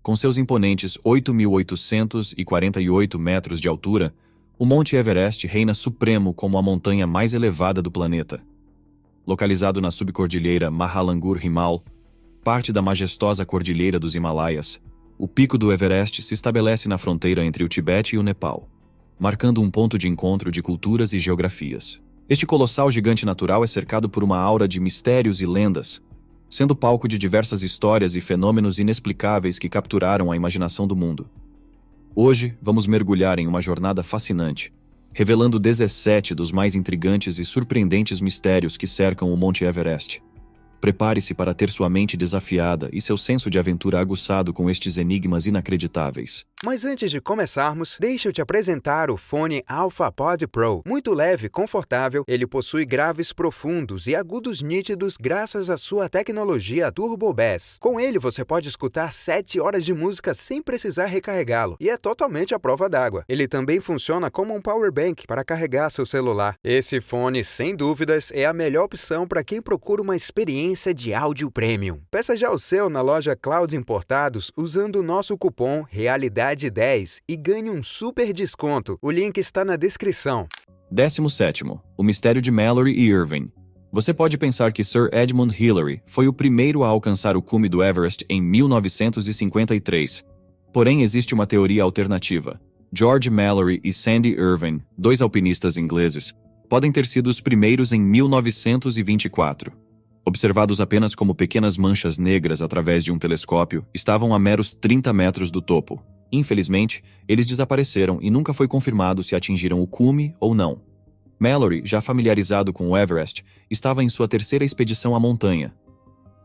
Com seus imponentes 8.848 metros de altura, o Monte Everest reina supremo como a montanha mais elevada do planeta. Localizado na subcordilheira Mahalangur-Himal, parte da majestosa cordilheira dos Himalaias, o pico do Everest se estabelece na fronteira entre o Tibete e o Nepal, marcando um ponto de encontro de culturas e geografias. Este colossal gigante natural é cercado por uma aura de mistérios e lendas, sendo palco de diversas histórias e fenômenos inexplicáveis que capturaram a imaginação do mundo. Hoje, vamos mergulhar em uma jornada fascinante, revelando 17 dos mais intrigantes e surpreendentes mistérios que cercam o Monte Everest. Prepare-se para ter sua mente desafiada e seu senso de aventura aguçado com estes enigmas inacreditáveis. Mas antes de começarmos, deixa eu te apresentar o fone AlphaPod Pro. Muito leve e confortável, ele possui graves profundos e agudos nítidos graças à sua tecnologia Turbo Bass. Com ele você pode escutar 7 horas de música sem precisar recarregá-lo, e é totalmente à prova d'água. Ele também funciona como um power bank para carregar seu celular. Esse fone, sem dúvidas, é a melhor opção para quem procura uma experiência de áudio premium. Peça já o seu na loja Cloud Importados usando o nosso cupom Realidade 10 e ganhe um super desconto. O link está na descrição. 17º. O mistério de Mallory e Irvine. Você pode pensar que Sir Edmund Hillary foi o primeiro a alcançar o cume do Everest em 1953. Porém, existe uma teoria alternativa. George Mallory e Sandy Irvine, dois alpinistas ingleses, podem ter sido os primeiros em 1924. Observados apenas como pequenas manchas negras através de um telescópio, estavam a meros 30 metros do topo. Infelizmente, eles desapareceram e nunca foi confirmado se atingiram o cume ou não. Mallory, já familiarizado com o Everest, estava em sua terceira expedição à montanha.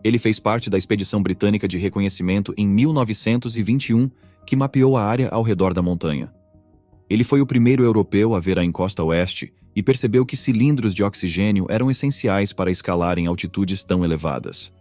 Ele fez parte da expedição britânica de reconhecimento em 1921, que mapeou a área ao redor da montanha. Ele foi o primeiro europeu a ver a encosta oeste e percebeu que cilindros de oxigênio eram essenciais para escalar em altitudes tão elevadas.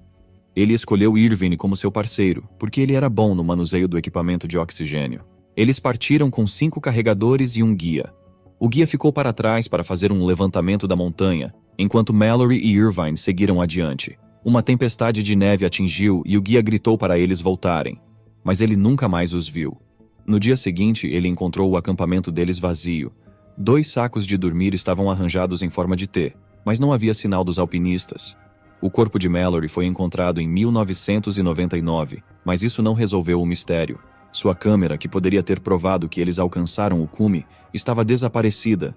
Ele escolheu Irvine como seu parceiro, porque ele era bom no manuseio do equipamento de oxigênio. Eles partiram com 5 carregadores e um guia. O guia ficou para trás para fazer um levantamento da montanha, enquanto Mallory e Irvine seguiram adiante. Uma tempestade de neve atingiu e o guia gritou para eles voltarem, mas ele nunca mais os viu. No dia seguinte, ele encontrou o acampamento deles vazio. 2 sacos de dormir estavam arranjados em forma de T, mas não havia sinal dos alpinistas. O corpo de Mallory foi encontrado em 1999, mas isso não resolveu o mistério. Sua câmera, que poderia ter provado que eles alcançaram o cume, estava desaparecida.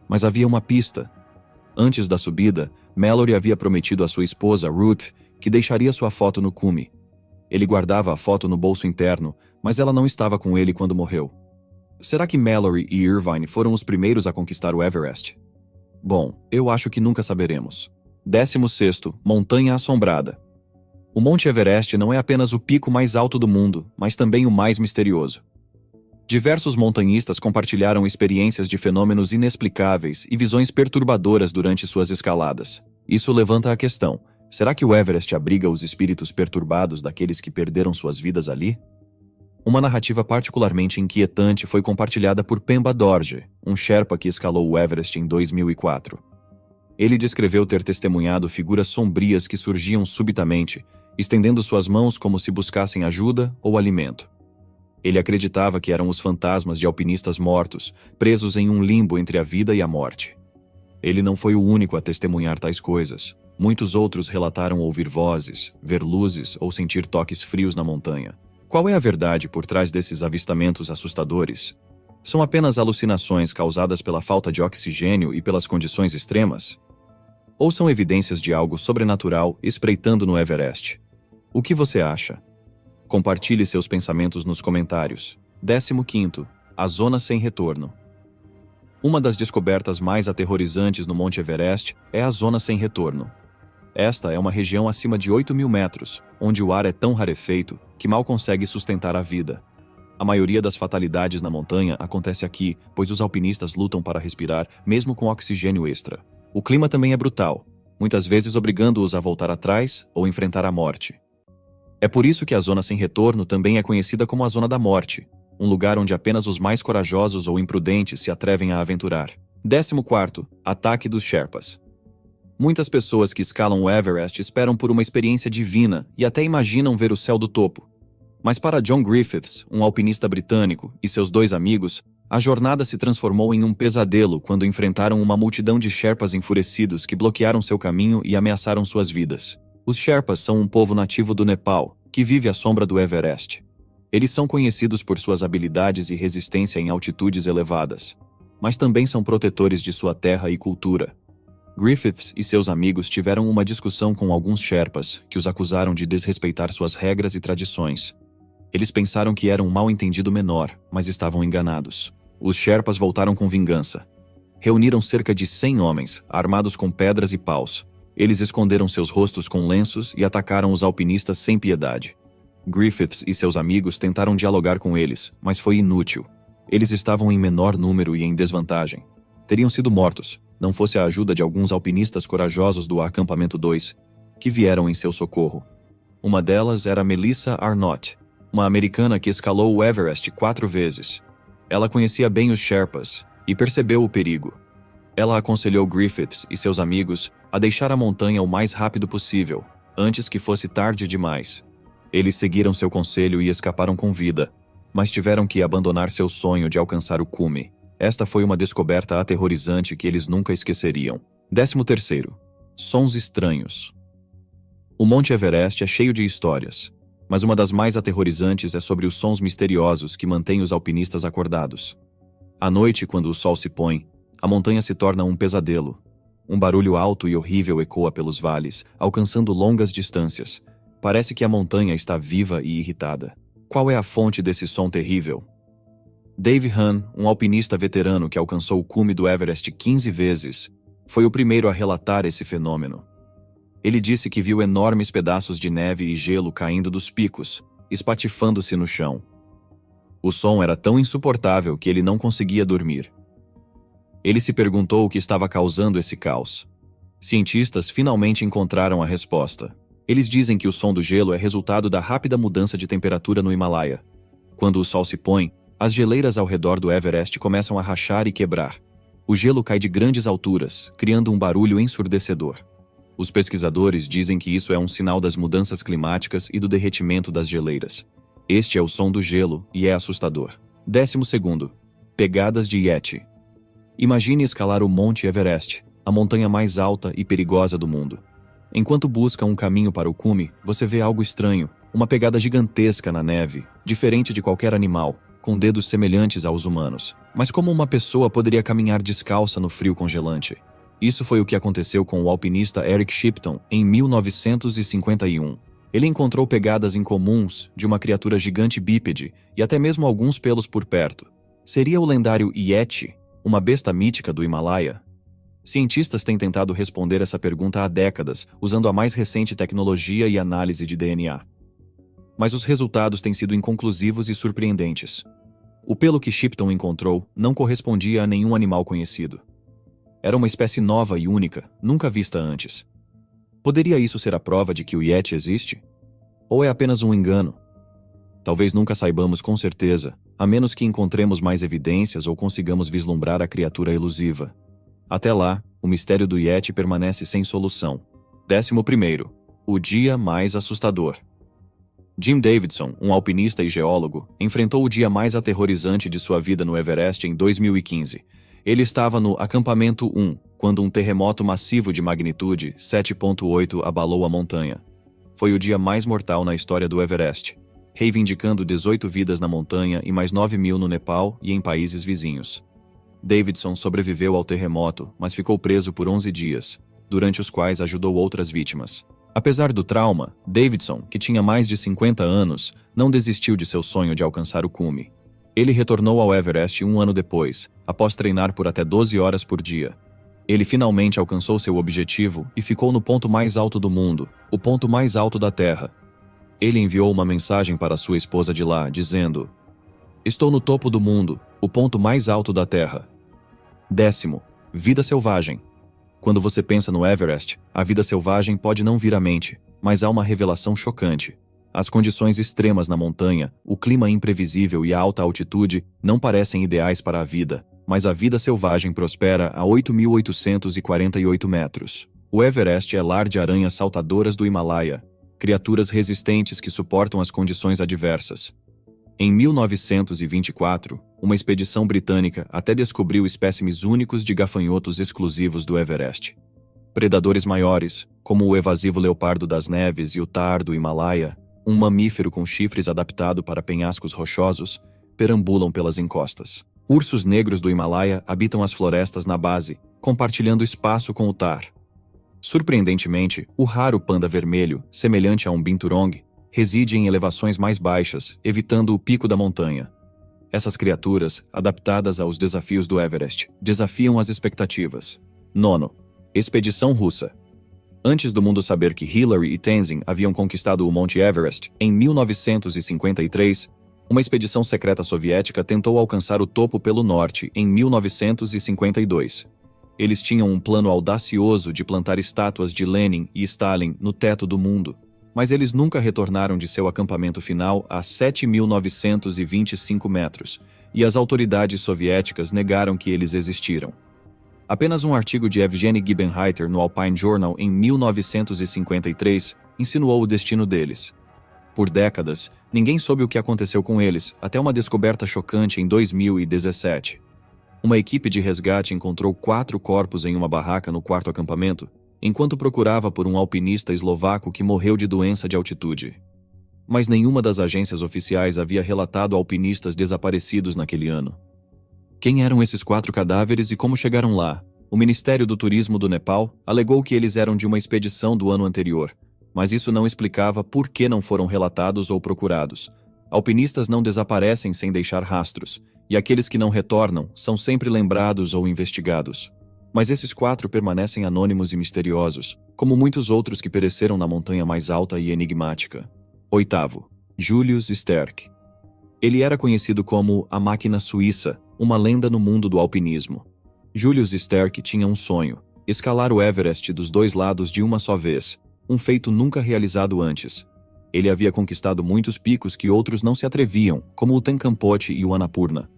Mas havia uma pista. Antes da subida, Mallory havia prometido à sua esposa, Ruth, que deixaria sua foto no cume. Ele guardava a foto no bolso interno, mas ela não estava com ele quando morreu. Será que Mallory e Irvine foram os primeiros a conquistar o Everest? Bom, eu acho que nunca saberemos. 16º. Montanha Assombrada. O Monte Everest não é apenas o pico mais alto do mundo, mas também o mais misterioso. Diversos montanhistas compartilharam experiências de fenômenos inexplicáveis e visões perturbadoras durante suas escaladas. Isso levanta a questão: será que o Everest abriga os espíritos perturbados daqueles que perderam suas vidas ali? Uma narrativa particularmente inquietante foi compartilhada por Pemba Dorje, um Sherpa que escalou o Everest em 2004. Ele descreveu ter testemunhado figuras sombrias que surgiam subitamente, estendendo suas mãos como se buscassem ajuda ou alimento. Ele acreditava que eram os fantasmas de alpinistas mortos, presos em um limbo entre a vida e a morte. Ele não foi o único a testemunhar tais coisas. Muitos outros relataram ouvir vozes, ver luzes ou sentir toques frios na montanha. Qual é a verdade por trás desses avistamentos assustadores? São apenas alucinações causadas pela falta de oxigênio e pelas condições extremas? Ou são evidências de algo sobrenatural espreitando no Everest? O que você acha? Compartilhe seus pensamentos nos comentários. 15º. A Zona Sem Retorno. Uma das descobertas mais aterrorizantes no Monte Everest é a Zona Sem Retorno. Esta é uma região acima de 8.000 metros, onde o ar é tão rarefeito que mal consegue sustentar a vida. A maioria das fatalidades na montanha acontece aqui, pois os alpinistas lutam para respirar, mesmo com oxigênio extra. O clima também é brutal, muitas vezes obrigando-os a voltar atrás ou enfrentar a morte. É por isso que a Zona Sem Retorno também é conhecida como a Zona da Morte, um lugar onde apenas os mais corajosos ou imprudentes se atrevem a aventurar. 14º. Ataque dos Sherpas. Muitas pessoas que escalam o Everest esperam por uma experiência divina e até imaginam ver o céu do topo. Mas para John Griffiths, um alpinista britânico, e seus 2 amigos, a jornada se transformou em um pesadelo quando enfrentaram uma multidão de Sherpas enfurecidos que bloquearam seu caminho e ameaçaram suas vidas. Os Sherpas são um povo nativo do Nepal, que vive à sombra do Everest. Eles são conhecidos por suas habilidades e resistência em altitudes elevadas, mas também são protetores de sua terra e cultura. Griffiths e seus amigos tiveram uma discussão com alguns Sherpas, que os acusaram de desrespeitar suas regras e tradições. Eles pensaram que era um mal-entendido menor, mas estavam enganados. Os Sherpas voltaram com vingança. Reuniram cerca de 100 homens, armados com pedras e paus. Eles esconderam seus rostos com lenços e atacaram os alpinistas sem piedade. Griffiths e seus amigos tentaram dialogar com eles, mas foi inútil. Eles estavam em menor número e em desvantagem. Teriam sido mortos, não fosse a ajuda de alguns alpinistas corajosos do acampamento 2, que vieram em seu socorro. Uma delas era Melissa Arnott, uma americana que escalou o Everest 4 vezes. Ela conhecia bem os Sherpas e percebeu o perigo. Ela aconselhou Griffiths e seus amigos a deixar a montanha o mais rápido possível, antes que fosse tarde demais. Eles seguiram seu conselho e escaparam com vida, mas tiveram que abandonar seu sonho de alcançar o cume. Esta foi uma descoberta aterrorizante que eles nunca esqueceriam. 13º. Sons estranhos. O Monte Everest é cheio de histórias, mas uma das mais aterrorizantes é sobre os sons misteriosos que mantêm os alpinistas acordados. À noite, quando o sol se põe, a montanha se torna um pesadelo. Um barulho alto e horrível ecoa pelos vales, alcançando longas distâncias. Parece que a montanha está viva e irritada. Qual é a fonte desse som terrível? Dave Hahn, um alpinista veterano que alcançou o cume do Everest 15 vezes, foi o primeiro a relatar esse fenômeno. Ele disse que viu enormes pedaços de neve e gelo caindo dos picos, espatifando-se no chão. O som era tão insuportável que ele não conseguia dormir. Ele se perguntou o que estava causando esse caos. Cientistas finalmente encontraram a resposta. Eles dizem que o som do gelo é resultado da rápida mudança de temperatura no Himalaia. Quando o sol se põe, as geleiras ao redor do Everest começam a rachar e quebrar. O gelo cai de grandes alturas, criando um barulho ensurdecedor. Os pesquisadores dizem que isso é um sinal das mudanças climáticas e do derretimento das geleiras. Este é o som do gelo e é assustador. 12º. Pegadas de Yeti. Imagine escalar o Monte Everest, a montanha mais alta e perigosa do mundo. Enquanto busca um caminho para o cume, você vê algo estranho, uma pegada gigantesca na neve, diferente de qualquer animal, com dedos semelhantes aos humanos. Mas como uma pessoa poderia caminhar descalça no frio congelante? Isso foi o que aconteceu com o alpinista Eric Shipton em 1951. Ele encontrou pegadas incomuns de uma criatura gigante bípede e até mesmo alguns pelos por perto. Seria o lendário Yeti, uma besta mítica do Himalaia? Cientistas têm tentado responder essa pergunta há décadas, usando a mais recente tecnologia e análise de DNA. Mas os resultados têm sido inconclusivos e surpreendentes. O pelo que Shipton encontrou não correspondia a nenhum animal conhecido. Era uma espécie nova e única, nunca vista antes. Poderia isso ser a prova de que o Yeti existe? Ou é apenas um engano? Talvez nunca saibamos com certeza, a menos que encontremos mais evidências ou consigamos vislumbrar a criatura elusiva. Até lá, o mistério do Yeti permanece sem solução. 11º. O dia mais assustador. Jim Davidson, um alpinista e geólogo, enfrentou o dia mais aterrorizante de sua vida no Everest em 2015. Ele estava no acampamento 1, quando um terremoto massivo de magnitude 7.8 abalou a montanha. Foi o dia mais mortal na história do Everest, reivindicando 18 vidas na montanha e mais 9.000 no Nepal e em países vizinhos. Davidson sobreviveu ao terremoto, mas ficou preso por 11 dias, durante os quais ajudou outras vítimas. Apesar do trauma, Davidson, que tinha mais de 50 anos, não desistiu de seu sonho de alcançar o cume. Ele retornou ao Everest um ano depois, após treinar por até 12 horas por dia. Ele finalmente alcançou seu objetivo e ficou no ponto mais alto do mundo, o ponto mais alto da Terra. Ele enviou uma mensagem para sua esposa de lá, dizendo: "Estou no topo do mundo, o ponto mais alto da Terra." 10º. Vida selvagem. Quando você pensa no Everest, a vida selvagem pode não vir à mente, mas há uma revelação chocante. As condições extremas na montanha, o clima imprevisível e a alta altitude não parecem ideais para a vida, mas a vida selvagem prospera a 8.848 metros. O Everest é lar de aranhas saltadoras do Himalaia, criaturas resistentes que suportam as condições adversas. Em 1924, uma expedição britânica até descobriu espécimes únicos de gafanhotos exclusivos do Everest. Predadores maiores, como o evasivo leopardo das neves e o tahr do Himalaia, um mamífero com chifres adaptado para penhascos rochosos, perambulam pelas encostas. Ursos negros do Himalaia habitam as florestas na base, compartilhando espaço com o tahr. Surpreendentemente, o raro panda vermelho, semelhante a um binturong, reside em elevações mais baixas, evitando o pico da montanha. Essas criaturas, adaptadas aos desafios do Everest, desafiam as expectativas. 9. Expedição russa. Antes do mundo saber que Hillary e Tenzin haviam conquistado o Monte Everest, em 1953, uma expedição secreta soviética tentou alcançar o topo pelo norte em 1952. Eles tinham um plano audacioso de plantar estátuas de Lenin e Stalin no teto do mundo, mas eles nunca retornaram de seu acampamento final a 7.925 metros, e as autoridades soviéticas negaram que eles existiram. Apenas um artigo de Evgeny Gibenreiter no Alpine Journal em 1953 insinuou o destino deles. Por décadas, ninguém soube o que aconteceu com eles, até uma descoberta chocante em 2017. Uma equipe de resgate encontrou 4 corpos em uma barraca no quarto acampamento, enquanto procurava por um alpinista eslovaco que morreu de doença de altitude. Mas nenhuma das agências oficiais havia relatado alpinistas desaparecidos naquele ano. Quem eram esses 4 cadáveres e como chegaram lá? O Ministério do Turismo do Nepal alegou que eles eram de uma expedição do ano anterior, mas isso não explicava por que não foram relatados ou procurados. Alpinistas não desaparecem sem deixar rastros, e aqueles que não retornam são sempre lembrados ou investigados. Mas esses 4 permanecem anônimos e misteriosos, como muitos outros que pereceram na montanha mais alta e enigmática. 8. Julius Sterck. Ele era conhecido como a Máquina Suíça, uma lenda no mundo do alpinismo. Julius Sterck tinha um sonho: escalar o Everest dos 2 lados de uma só vez, um feito nunca realizado antes. Ele havia conquistado muitos picos que outros não se atreviam, como o Tenkampot e o Annapurna.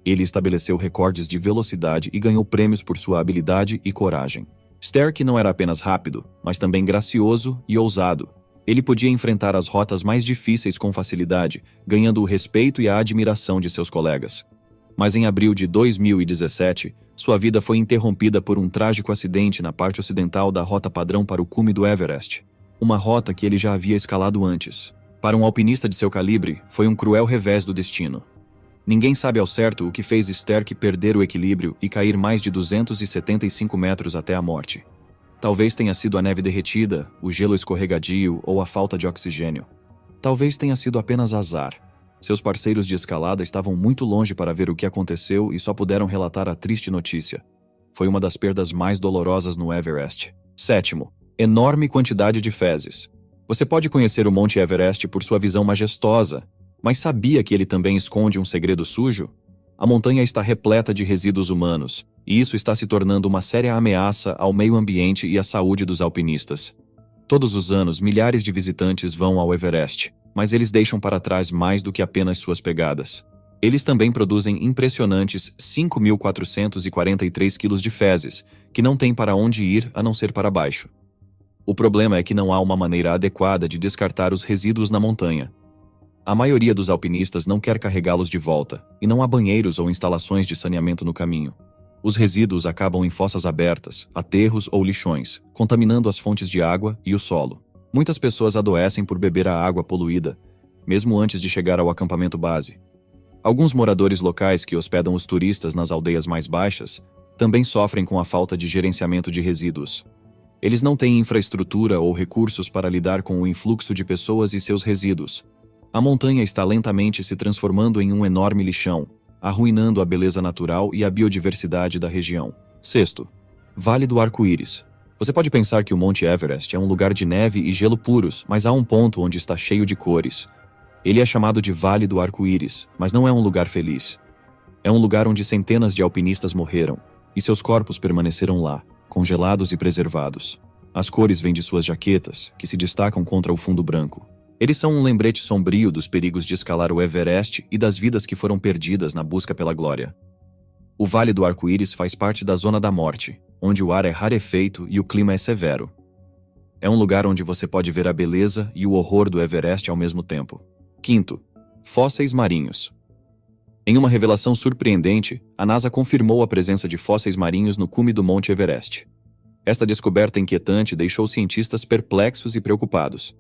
Ele estabeleceu recordes de velocidade e ganhou prêmios por sua habilidade e coragem. Sterck não era apenas rápido, mas também gracioso e ousado. Ele podia enfrentar as rotas mais difíceis com facilidade, ganhando o respeito e a admiração de seus colegas. Mas em abril de 2017, sua vida foi interrompida por um trágico acidente na parte ocidental da rota padrão para o cume do Everest. Uma rota que ele já havia escalado antes. Para um alpinista de seu calibre, foi um cruel revés do destino. Ninguém sabe ao certo o que fez Sterck perder o equilíbrio e cair mais de 275 metros até a morte. Talvez tenha sido a neve derretida, o gelo escorregadio ou a falta de oxigênio. Talvez tenha sido apenas azar. Seus parceiros de escalada estavam muito longe para ver o que aconteceu e só puderam relatar a triste notícia. Foi uma das perdas mais dolorosas no Everest. 7. Enorme quantidade de fezes. Você pode conhecer o Monte Everest por sua visão majestosa, mas sabia que ele também esconde um segredo sujo? A montanha está repleta de resíduos humanos, e isso está se tornando uma séria ameaça ao meio ambiente e à saúde dos alpinistas. Todos os anos, milhares de visitantes vão ao Everest, mas eles deixam para trás mais do que apenas suas pegadas. Eles também produzem impressionantes 5.443 quilos de fezes, que não têm para onde ir a não ser para baixo. O problema é que não há uma maneira adequada de descartar os resíduos na montanha. A maioria dos alpinistas não quer carregá-los de volta, e não há banheiros ou instalações de saneamento no caminho. Os resíduos acabam em fossas abertas, aterros ou lixões, contaminando as fontes de água e o solo. Muitas pessoas adoecem por beber a água poluída, mesmo antes de chegar ao acampamento base. Alguns moradores locais que hospedam os turistas nas aldeias mais baixas também sofrem com a falta de gerenciamento de resíduos. Eles não têm infraestrutura ou recursos para lidar com o influxo de pessoas e seus resíduos. A montanha está lentamente se transformando em um enorme lixão, arruinando a beleza natural e a biodiversidade da região. 6. Vale do Arco-Íris. Você pode pensar que o Monte Everest é um lugar de neve e gelo puros, mas há um ponto onde está cheio de cores. Ele é chamado de Vale do Arco-Íris, mas não é um lugar feliz. É um lugar onde centenas de alpinistas morreram, e seus corpos permaneceram lá, congelados e preservados. As cores vêm de suas jaquetas, que se destacam contra o fundo branco. Eles são um lembrete sombrio dos perigos de escalar o Everest e das vidas que foram perdidas na busca pela glória. O Vale do Arco-Íris faz parte da Zona da Morte, onde o ar é rarefeito e o clima é severo. É um lugar onde você pode ver a beleza e o horror do Everest ao mesmo tempo. Quinto, fósseis marinhos. Em uma revelação surpreendente, a NASA confirmou a presença de fósseis marinhos no cume do Monte Everest. Esta descoberta inquietante deixou cientistas perplexos e preocupados.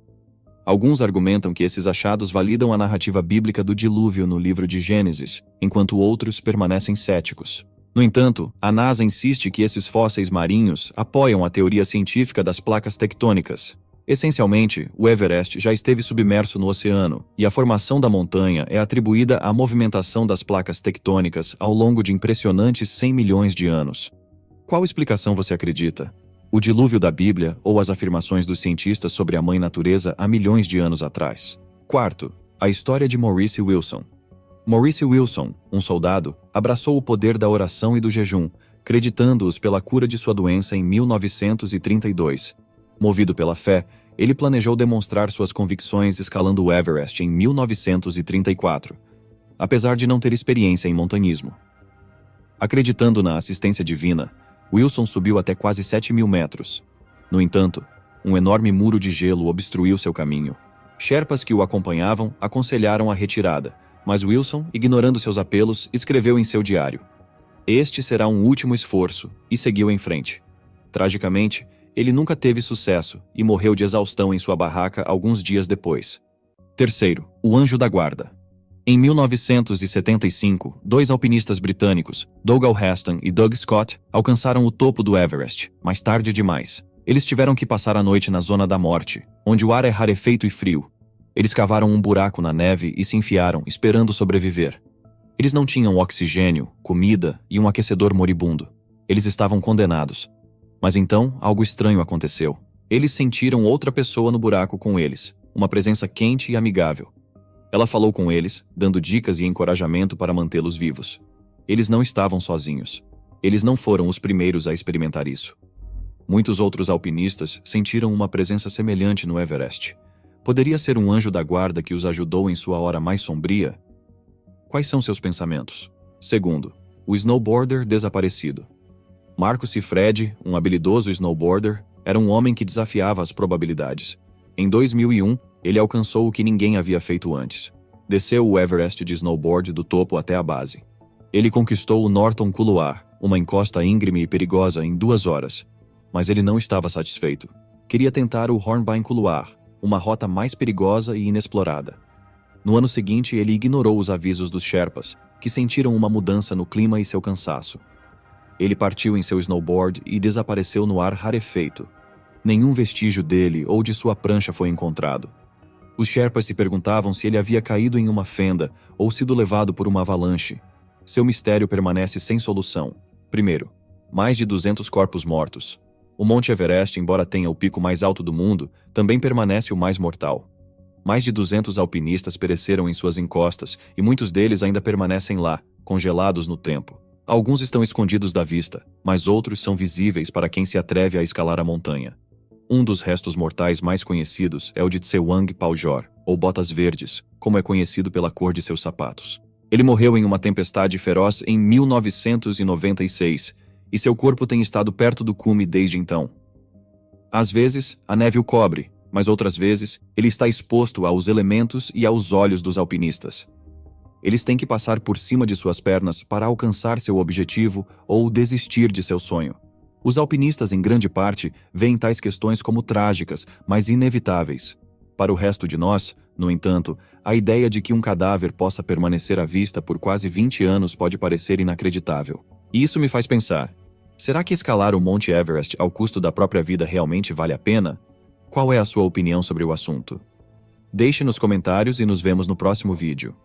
Alguns argumentam que esses achados validam a narrativa bíblica do dilúvio no livro de Gênesis, enquanto outros permanecem céticos. No entanto, a NASA insiste que esses fósseis marinhos apoiam a teoria científica das placas tectônicas. Essencialmente, o Everest já esteve submerso no oceano, e a formação da montanha é atribuída à movimentação das placas tectônicas ao longo de impressionantes 100 milhões de anos. Qual explicação você acredita? O dilúvio da Bíblia ou as afirmações dos cientistas sobre a Mãe Natureza há milhões de anos atrás? Quarto, a história de Maurice Wilson. Maurice Wilson, um soldado, abraçou o poder da oração e do jejum, creditando-os pela cura de sua doença em 1932. Movido pela fé, ele planejou demonstrar suas convicções escalando o Everest em 1934, apesar de não ter experiência em montanhismo. Acreditando na assistência divina, Wilson subiu até quase 7.000 metros. No entanto, um enorme muro de gelo obstruiu seu caminho. Sherpas que o acompanhavam aconselharam a retirada, mas Wilson, ignorando seus apelos, escreveu em seu diário: "Este será um último esforço", e seguiu em frente. Tragicamente, ele nunca teve sucesso e morreu de exaustão em sua barraca alguns dias depois. Terceiro, o Anjo da Guarda. Em 1975, 2 alpinistas britânicos, Dougal Heston e Doug Scott, alcançaram o topo do Everest, mais tarde demais. Eles tiveram que passar a noite na Zona da Morte, onde o ar é rarefeito e frio. Eles cavaram um buraco na neve e se enfiaram, esperando sobreviver. Eles não tinham oxigênio, comida e um aquecedor moribundo. Eles estavam condenados. Mas então, algo estranho aconteceu. Eles sentiram outra pessoa no buraco com eles, uma presença quente e amigável. Ela falou com eles, dando dicas e encorajamento para mantê-los vivos. Eles não estavam sozinhos. Eles não foram os primeiros a experimentar isso. Muitos outros alpinistas sentiram uma presença semelhante no Everest. Poderia ser um anjo da guarda que os ajudou em sua hora mais sombria? Quais são seus pensamentos? Segundo, o snowboarder desaparecido. Marco Cifredi, um habilidoso snowboarder, era um homem que desafiava as probabilidades. Em 2001, ele alcançou o que ninguém havia feito antes. Desceu o Everest de snowboard do topo até a base. Ele conquistou o Norton Couloir, uma encosta íngreme e perigosa, em 2 horas. Mas ele não estava satisfeito. Queria tentar o Hornbein Couloir, uma rota mais perigosa e inexplorada. No ano seguinte, ele ignorou os avisos dos Sherpas, que sentiram uma mudança no clima e seu cansaço. Ele partiu em seu snowboard e desapareceu no ar rarefeito. Nenhum vestígio dele ou de sua prancha foi encontrado. Os Sherpas se perguntavam se ele havia caído em uma fenda ou sido levado por uma avalanche. Seu mistério permanece sem solução. Primeiro, mais de 200 corpos mortos. O Monte Everest, embora tenha o pico mais alto do mundo, também permanece o mais mortal. Mais de 200 alpinistas pereceram em suas encostas e muitos deles ainda permanecem lá, congelados no tempo. Alguns estão escondidos da vista, mas outros são visíveis para quem se atreve a escalar a montanha. Um dos restos mortais mais conhecidos é o de Tsewang Paljor, ou Botas Verdes, como é conhecido pela cor de seus sapatos. Ele morreu em uma tempestade feroz em 1996, e seu corpo tem estado perto do cume desde então. Às vezes, a neve o cobre, mas outras vezes, ele está exposto aos elementos e aos olhos dos alpinistas. Eles têm que passar por cima de suas pernas para alcançar seu objetivo ou desistir de seu sonho. Os alpinistas, em grande parte, veem tais questões como trágicas, mas inevitáveis. Para o resto de nós, no entanto, a ideia de que um cadáver possa permanecer à vista por quase 20 anos pode parecer inacreditável. E isso me faz pensar: será que escalar o Monte Everest ao custo da própria vida realmente vale a pena? Qual é a sua opinião sobre o assunto? Deixe nos comentários e nos vemos no próximo vídeo.